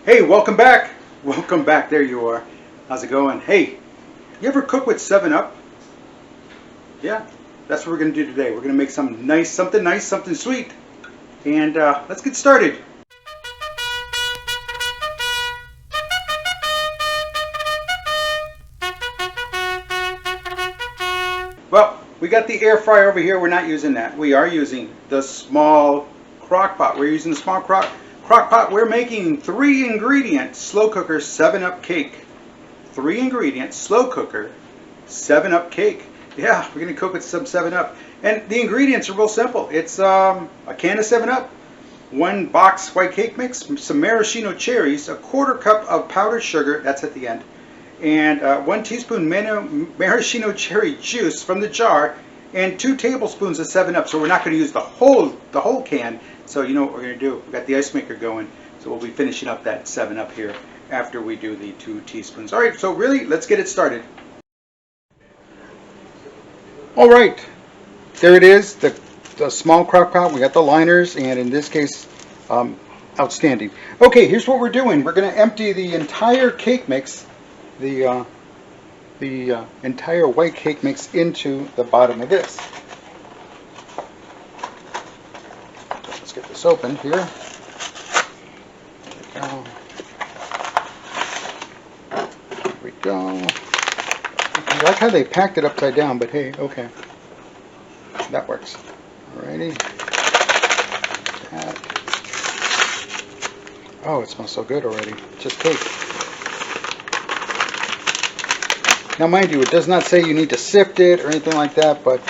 Hey, welcome back. Welcome back. There you are. How's it going? Hey, you ever cook with 7 Up? Yeah, that's what we're going to do today. We're going to make something nice, something sweet. And let's get started. Well, we got the air fryer over here. We're not using that. We are using the small crock pot. We're using the small crock pot. We're making 3 ingredient slow cooker 7 Up cake. 3 ingredients slow cooker 7 Up cake. Yeah, we're going to cook with some 7 Up. And the ingredients are real simple. It's a can of 7 Up, 1 box white cake mix, some maraschino cherries, a 1/4 cup of powdered sugar, that's at the end, and 1 teaspoon maraschino cherry juice from the jar, and 2 tablespoons of 7 Up. So we're not going to use the whole can. So you know what we're going to do. We've got the ice maker going, so we'll be finishing up that 7 Up here after we do the 2 teaspoons. All right, so really, let's get it started. All right, there it is, the small crock pot. We got the liners, and in this case, outstanding. Okay, here's what we're doing. We're going to empty the entire cake mix, the entire white cake mix into the bottom of this. Let's get this open here. There we go. There we go. I like how they packed it upside down, but hey, okay. That works. Alrighty. That. Oh, it smells so good already. Just cake. Now, mind you, it does not say you need to sift it or anything like that, but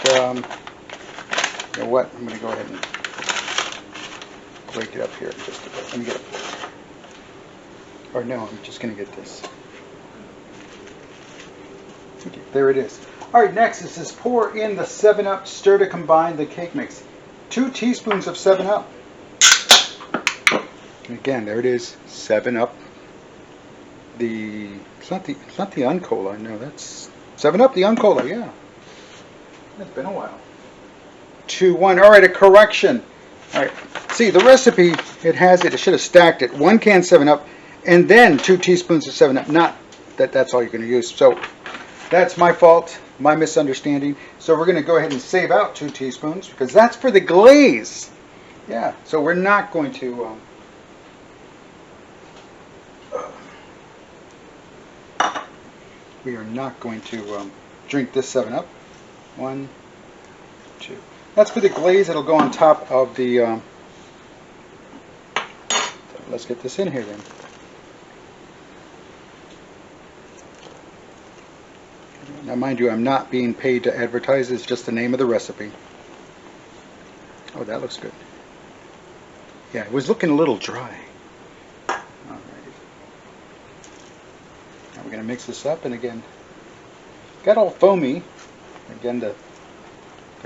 you know what? I'm going to go ahead and break it up here just a bit. Let me get it. Or no, I'm just going to get this. Okay, there it is. All right, next is this: pour in the 7 Up, stir to combine the cake mix. 2 teaspoons of 7 Up. And again, there it is, 7 Up. It's not the Uncola. No, that's 7 Up, the Uncola. Yeah, it's been a while. 2, 1. All right, a correction. All right, see the recipe. It has it. It should have stacked it. 1 can 7 Up, and then 2 teaspoons of 7 Up. Not that that's all you're going to use. So that's my fault, my misunderstanding. So we're going to go ahead and save out 2 teaspoons because that's for the glaze. Yeah, so we're not going to we are not going to drink this 7 Up. 1, 2. That's for the glaze. It'll go on top of the let's get this in here then. Now, mind you, I'm not being paid to advertise. It's just the name of the recipe. Oh, that looks good. Yeah, it was looking a little dry. Alrighty. Now we're going to mix this up, and again, got all foamy. Again, the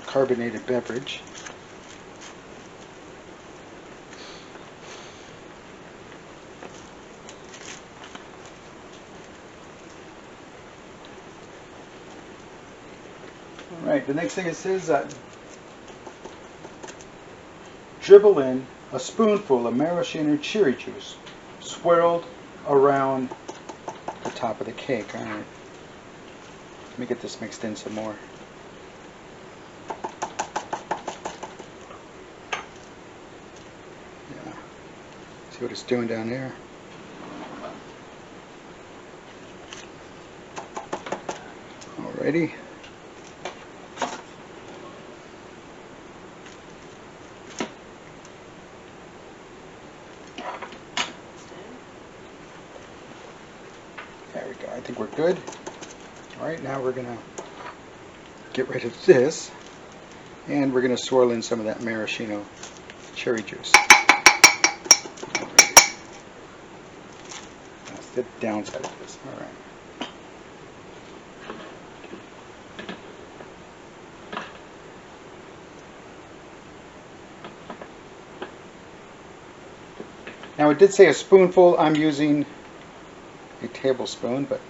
carbonated beverage. Alright, the next thing it says, dribble in a spoonful of maraschino cherry juice swirled around the top of the cake. Alright, let me get this mixed in some more. Yeah, see what it's doing down there. Alrighty. There we go. I think we're good. All right, now we're going to get rid of this, and we're going to swirl in some of that maraschino cherry juice. Alrighty. That's the downside of this. All right. Now, it did say a spoonful. I'm using a tablespoon, but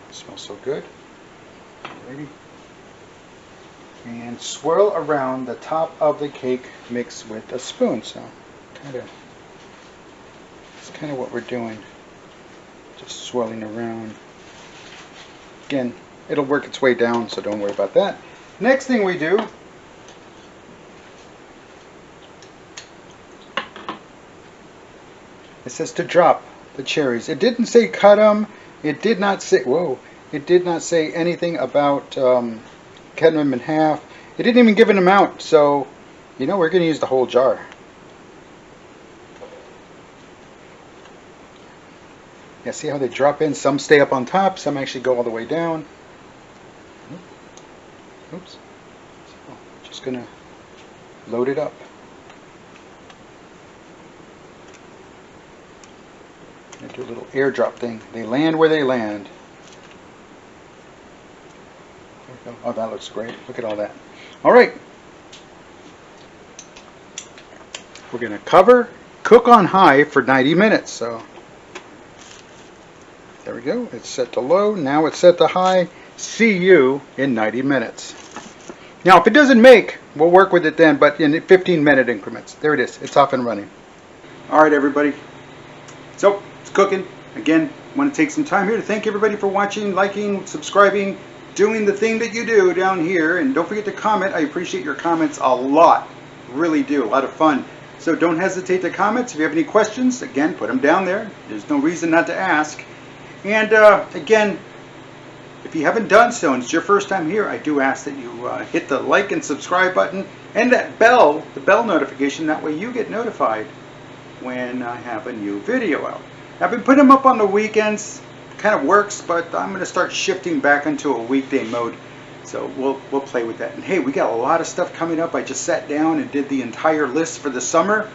it smells so good. Alrighty. and swirl around the top of the cake mix with a spoon. So it's kind of what we're doing. Just swirling around. Again, it'll work its way down, so don't worry about that. Next thing we do, it says to drop the cherries. It didn't say cut them. It did not say, whoa, it did not say anything about cutting them in half. It didn't even give an amount, so you know we're going to use the whole jar. Yeah, see how they drop in? Some stay up on top, some actually go all the way down. Oops. So just going to load it up. And do a little airdrop thing. They land where they land. There we go. Oh, that looks great. Look at all that. All right. We're going to cover, cook on high for 90 minutes. So there we go. It's set to low. Now it's set to high. See you in 90 minutes. Now, if it doesn't make, we'll work with it then, but in 15-minute increments. There it is. It's off and running. All right, everybody. So it's cooking. Again, I want to take some time here to thank everybody for watching, liking, subscribing, doing the thing that you do down here. And don't forget to comment. I appreciate your comments a lot. Really do. A lot of fun. So don't hesitate to comment. If you have any questions, again, put them down there. There's no reason not to ask. And again, if you haven't done so and it's your first time here, I do ask that you hit the like and subscribe button and that bell, the bell notification. That way you get notified when I have a new video out. I've been putting them up on the weekends. Kind of works, but I'm going to start shifting back into a weekday mode. So we'll play with that. And hey, we got a lot of stuff coming up. I just sat down and did the entire list for the summer.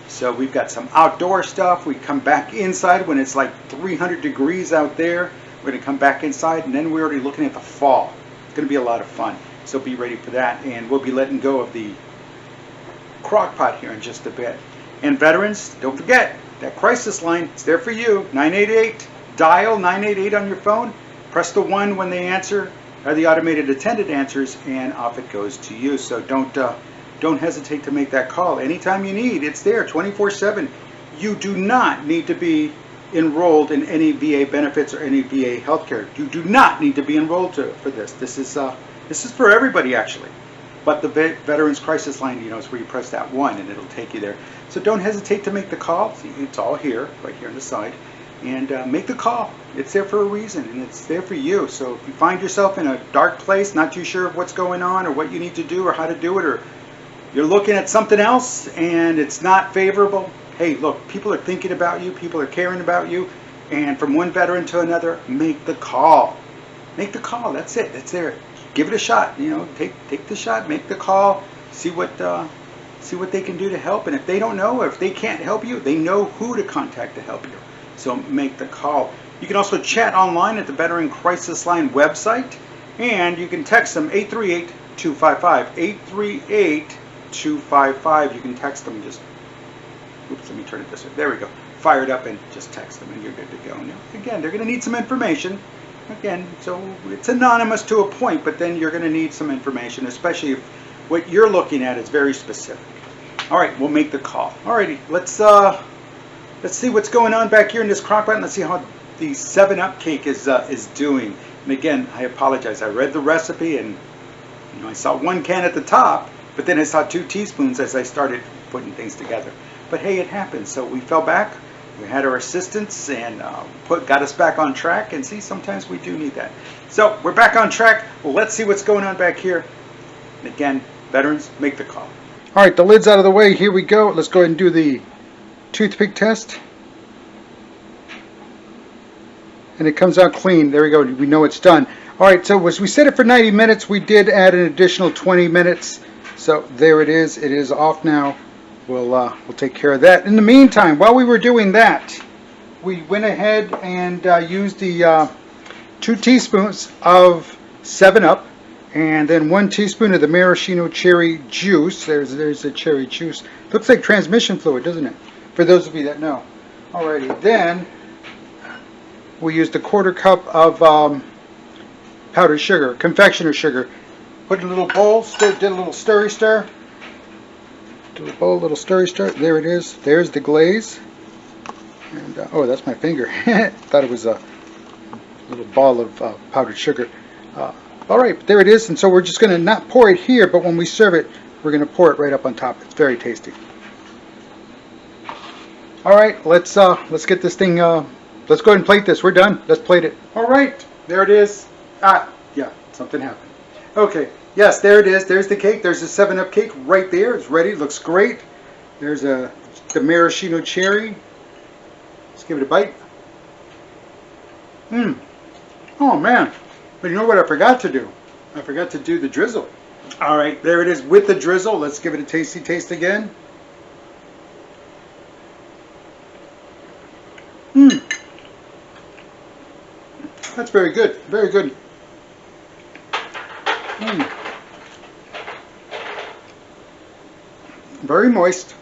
So we've got some outdoor stuff. We come back inside when it's like 300 degrees out there. We're going to come back inside, and then we're already looking at the fall. It's going to be a lot of fun. So be ready for that. And we'll be letting go of the crock pot here in just a bit. And veterans, don't forget that crisis line. It's there for you. 988. Dial 988 on your phone. Press the 1 when they answer, or the automated attendant answers, and off it goes to you. So don't hesitate to make that call. Anytime you need, it's there 24/7. You do not need to be enrolled in any VA benefits or any VA healthcare. You do not need to be enrolled for this. This is for everybody actually. But the Veterans Crisis Line, you know, is where you press that 1 and it'll take you there. So don't hesitate to make the call. See, it's all here, right here on the side. And make the call. It's there for a reason, and it's there for you. So if you find yourself in a dark place, not too sure of what's going on or what you need to do or how to do it, or you're looking at something else and it's not favorable, hey, look, people are thinking about you, people are caring about you, and from one veteran to another, make the call. Make the call. That's it. That's there. Give it a shot. You know, take the shot. Make the call. See what they can do to help. And if they don't know, or if they can't help you, they know who to contact to help you. So make the call. You can also chat online at the Veteran Crisis Line website, and you can text them 838-255. 838-255. You can text them. Just oops, let me turn it this way. There we go. Fire it up and just text them, and you're good to go. Now, again, they're going to need some information. Again, so it's anonymous to a point, but then you're going to need some information, especially if what you're looking at is very specific. All right, we'll make the call. All righty, let's see what's going on back here in this crock pot, and let's see how the 7-Up cake is doing. And again, I apologize. I read the recipe, and you know, I saw 1 can at the top, but then I saw 2 teaspoons as I started putting things together. But hey, it happens. So we fell back. We had our assistance and got us back on track. And see, sometimes we do need that. So we're back on track. Well, let's see what's going on back here. And again, veterans, make the call. All right, the lid's out of the way. Here we go. Let's go ahead and do the toothpick test. And it comes out clean. There we go. We know it's done. All right, so as we set it for 90 minutes, we did add an additional 20 minutes. So there it is. It is off now. We'll take care of that. In the meantime, while we were doing that, we went ahead and used the 2 teaspoons of 7-Up, and then 1 teaspoon of the maraschino cherry juice. There's the cherry juice. Looks like transmission fluid, doesn't it? For those of you that know. Alrighty, then we used a 1/4 cup of powdered sugar, confectioner sugar. put in a little bowl, did a little stirry stir. To the bowl, a little stirry stir. There it is. There's the glaze. And oh, that's my finger. Thought it was a little ball of powdered sugar. All right, there it is. And so we're just going to not pour it here, but when we serve it, we're going to pour it right up on top. It's very tasty. All right, let's get this thing. Let's go ahead and plate this. We're done. Let's plate it. All right, there it is. Yeah, something happened. Okay, yes, there it is. There's the cake. There's the 7-Up cake right there. It's ready. It looks great. There's the maraschino cherry. Let's give it a bite. Oh man, but you know what I forgot to do? I forgot to do the drizzle. All right, there it is with the drizzle. Let's give it a tasty taste again. That's very good. Very good. Very moist,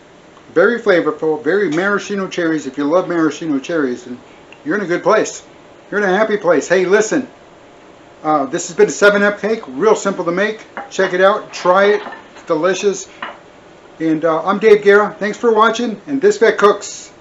very flavorful, very maraschino cherries. If you love maraschino cherries, then you're in a good place. You're in a happy place. Hey, listen. This has been a 7-Up cake. Real simple to make. Check it out. Try it. It's delicious. And I'm Dave Guerra. Thanks for watching. And This Vet Cooks.